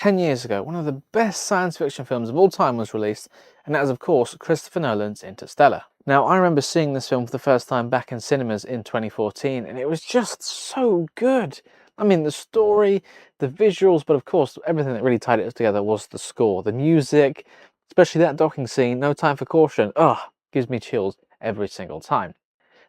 10 years ago, one of the best science fiction films of all time was released, and that is of course Christopher Nolan's Interstellar. Now, I remember seeing this film for the first time back in cinemas in 2014, and it was just so good. I mean, the story, the visuals, but of course everything that really tied it together was the score, the music, especially that docking scene, No Time for Caution. Ugh, gives me chills every single time.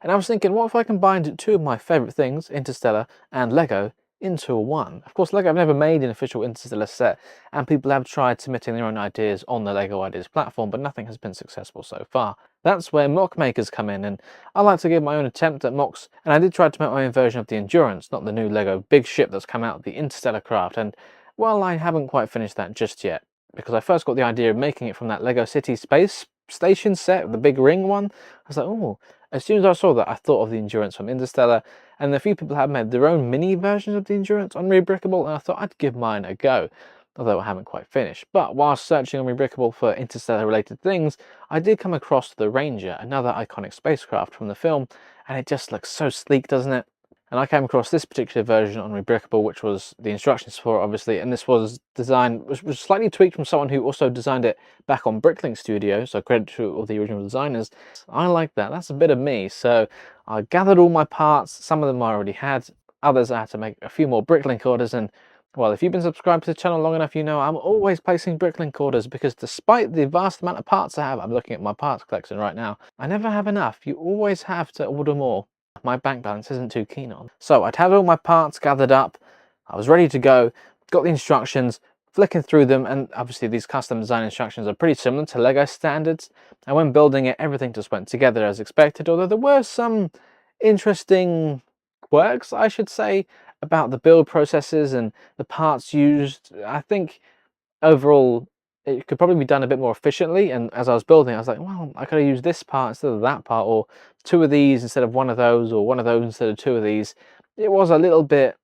And I was thinking, what if I combined two of my favourite things, Interstellar and Lego, into one? Of course, Lego have never made an official Interstellar set, and people have tried submitting their own ideas on the Lego Ideas platform, but nothing has been successful so far. That's where mock makers come in, and I like to give my own attempt at mocks, and I did try to make my own version of the Endurance, not the new Lego big ship that's come out, the Interstellar craft, and well, I haven't quite finished that just yet, because I first got the idea of making it from that Lego City Space Station set, the big ring one. I was like, oh, as soon as I saw that, I thought of the Endurance from Interstellar, and a few people have made their own mini versions of the Endurance on Rebrickable, and I thought I'd give mine a go, although I haven't quite finished. But whilst searching on Rebrickable for Interstellar related things, I did come across the Ranger, another iconic spacecraft from the film, and it just looks so sleek, doesn't it? And I came across this particular version on Rebrickable, which was the instructions for it, obviously, and this was designed, was slightly tweaked from someone who also designed it back on Bricklink Studio, so credit to all the original designers. I like that, that's a bit of me, so I gathered all my parts. Some of them I already had, others I had to make a few more Bricklink orders, and well, if you've been subscribed to the channel long enough, you know I'm always placing Bricklink orders, because despite the vast amount of parts I have, I'm looking at my parts collection right now, I never have enough. You always have to order more. My bank balance isn't too keen on. So I'd had all my parts gathered up, I was ready to go, got the instructions, flicking through them, and obviously these custom design instructions are pretty similar to Lego standards, and when building it, everything just went together as expected, although there were some interesting quirks, I should say, about the build processes and the parts used. I think overall it could probably be done a bit more efficiently, and as I was building I was like, well, I could have used this part instead of that part, or two of these instead of one of those, or one of those instead of two of these. It was a little bit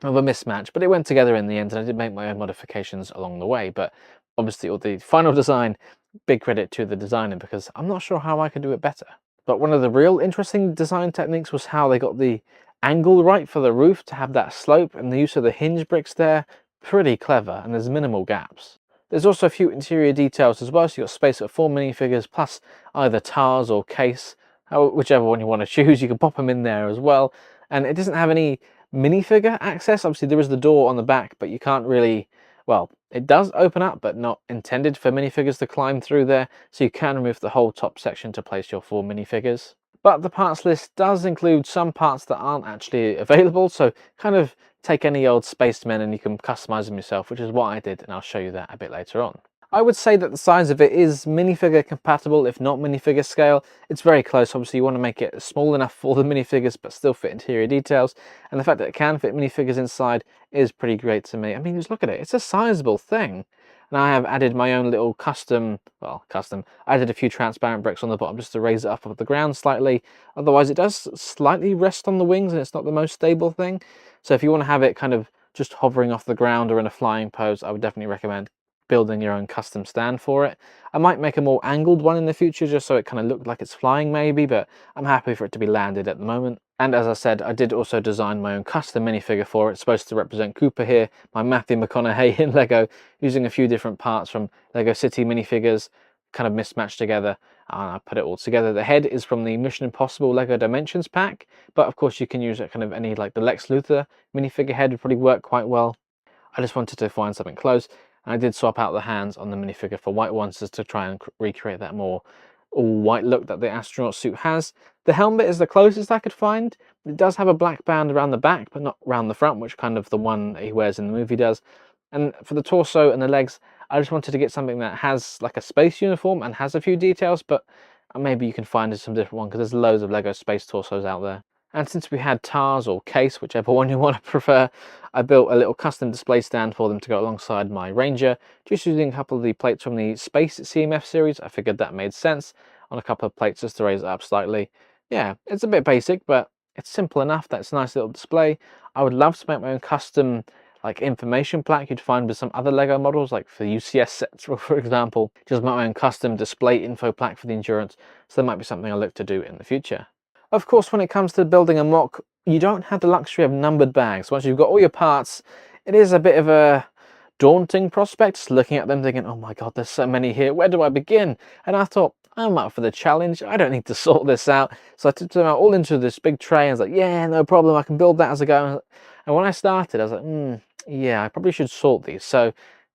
of a mismatch, but it went together in the end, and I did make my own modifications along the way. But obviously all the final design, big credit to the designer, because I'm not sure how I could do it better. But one of the real interesting design techniques was how they got the angle right for the roof to have that slope, and the use of the hinge bricks there. Pretty clever, and there's minimal gaps. There's also a few interior details as well, so you've got space for 4 minifigures plus either tars or case, whichever one you want to choose. You can pop them in there as well, and it doesn't have any minifigure access. Obviously there is the door on the back, but you can't really, well, it does open up, but not intended for minifigures to climb through there, so you can remove the whole top section to place your 4 minifigures. But the parts list does include some parts that aren't actually available, so kind of take any old spacemen and you can customize them yourself, which is what I did, and I'll show you that a bit later on. I would say that the size of it is minifigure compatible, if not minifigure scale. It's very close. Obviously you want to make it small enough for the minifigures but still fit interior details, and the fact that it can fit minifigures inside is pretty great to me. I mean, just look at it, it's a sizable thing. And I have added my own little custom, I added a few transparent bricks on the bottom just to raise it up off the ground slightly. Otherwise it does slightly rest on the wings, and it's not the most stable thing. So if you want to have it kind of just hovering off the ground or in a flying pose, I would definitely recommend building your own custom stand for it. I might make a more angled one in the future just so it kind of looked like it's flying maybe, but I'm happy for it to be landed at the moment. And as I said, I did also design my own custom minifigure for it. It's supposed to represent Cooper here, my Matthew McConaughey in Lego, using a few different parts from Lego City minifigures, kind of mismatched together, and I put it all together. The head is from the Mission Impossible Lego Dimensions pack, but of course you can use it kind of any, like the Lex Luthor minifigure head would probably work quite well. I just wanted to find something close, and I did swap out the hands on the minifigure for white ones just to try and recreate that more all white look that the astronaut suit has. The helmet is the closest I could find. It does have a black band around the back, but not around the front, which kind of the one he wears in the movie does. And for the torso and the legs, I just wanted to get something that has like a space uniform and has a few details, but maybe you can find some different one, because there's loads of Lego space torsos out there. And since we had tars or case, whichever one you want to prefer, I built a little custom display stand for them to go alongside my Ranger, just using a couple of the plates from the Space CMF series. I figured that made sense, on a couple of plates just to raise it up slightly. Yeah, it's a bit basic, but it's simple enough that it's a nice little display. I would love to make my own custom like information plaque you'd find with some other Lego models, like for UCS sets, for example. Just my own custom display info plaque for the Endurance, so that might be something I'll look to do in the future. Of course, when it comes to building a mock, you don't have the luxury of numbered bags. Once you've got all your parts, it is a bit of a daunting prospect, just looking at them thinking, oh my god, there's so many here, where do I begin? And I thought, I'm up for the challenge, I don't need to sort this out. So I took them out all into this big tray and I was like, yeah, no problem, I can build that as I go. And when I started, I was like, yeah, I probably should sort these. So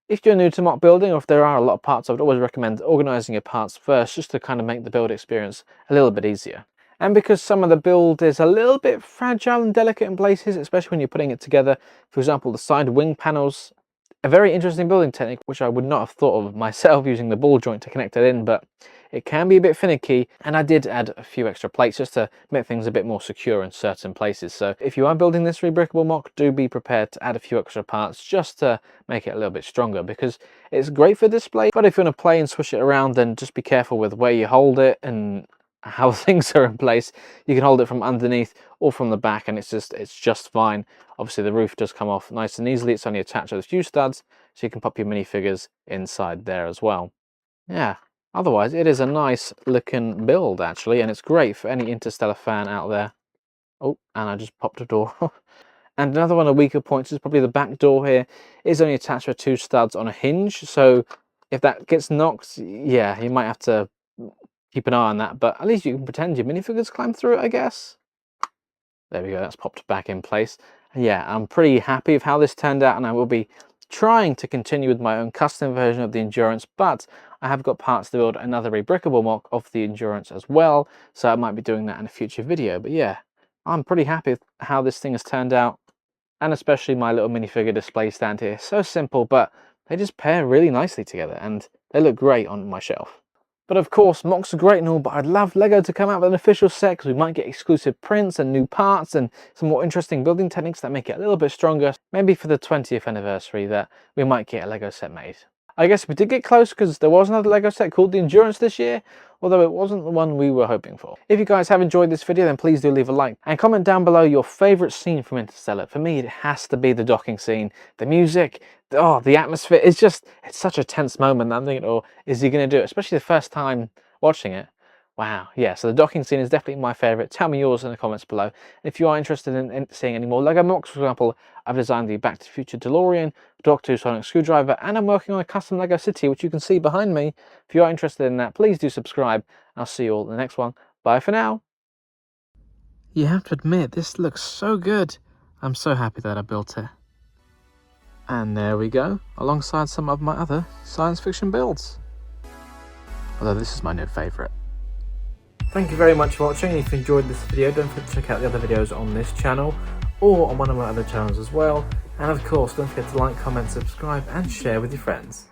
if you're new to mock building, or if there are a lot of parts, I would always recommend organising your parts first, just to kind of make the build experience a little bit easier. And because some of the build is a little bit fragile and delicate in places, especially when you're putting it together, for example, the side wing panels, a very interesting building technique, which I would not have thought of myself using the ball joint to connect it in, but it can be a bit finicky, and I did add a few extra plates just to make things a bit more secure in certain places. So if you are building this rebrickable mock, do be prepared to add a few extra parts just to make it a little bit stronger, because it's great for display, but if you want to play and swish it around, then just be careful with where you hold it and how things are in place. You can hold it from underneath or from the back, and it's just fine. Obviously the roof does come off nice and easily. It's only attached with a few studs, so you can pop your minifigures inside there as well. Yeah, otherwise it is a nice looking build actually, and it's great for any Interstellar fan out there. Oh, and I just popped a door. And another one of the weaker points is probably the back door here. It is only attached with 2 studs on a hinge, so if that gets knocked, yeah, you might have to keep an eye on that, but at least you can pretend your minifigures climb through it, I guess. There we go, that's popped back in place. Yeah, I'm pretty happy with how this turned out, and I will be trying to continue with my own custom version of the Endurance, but I have got parts to build another rebrickable mock of the Endurance as well, so I might be doing that in a future video. But yeah, I'm pretty happy with how this thing has turned out, and especially my little minifigure display stand here. So simple, but they just pair really nicely together, and they look great on my shelf. But of course, mocks are great and all, but I'd love LEGO to come out with an official set, because we might get exclusive prints and new parts and some more interesting building techniques that make it a little bit stronger. Maybe for the 20th anniversary that we might get a LEGO set made. I guess we did get close, because there was another LEGO set called the Endurance this year, although it wasn't the one we were hoping for. If you guys have enjoyed this video, then please do leave a like and comment down below your favourite scene from Interstellar. For me, it has to be the docking scene. The music, oh, the atmosphere, it's such a tense moment that I'm thinking, oh, is he going to do it? Especially the first time watching it. Wow, yeah, so the docking scene is definitely my favourite. Tell me yours in the comments below. And if you are interested in seeing any more LEGO mocks, for example, I've designed the Back to the Future DeLorean, Doctor Who Sonic Screwdriver, and I'm working on a custom LEGO city, which you can see behind me. If you are interested in that, please do subscribe. I'll see you all in the next one. Bye for now. You have to admit, this looks so good. I'm so happy that I built it. And there we go, alongside some of my other science fiction builds. Although this is my new favourite. Thank you very much for watching. If you enjoyed this video, don't forget to check out the other videos on this channel or on one of my other channels as well. And of course, don't forget to like, comment, subscribe and share with your friends.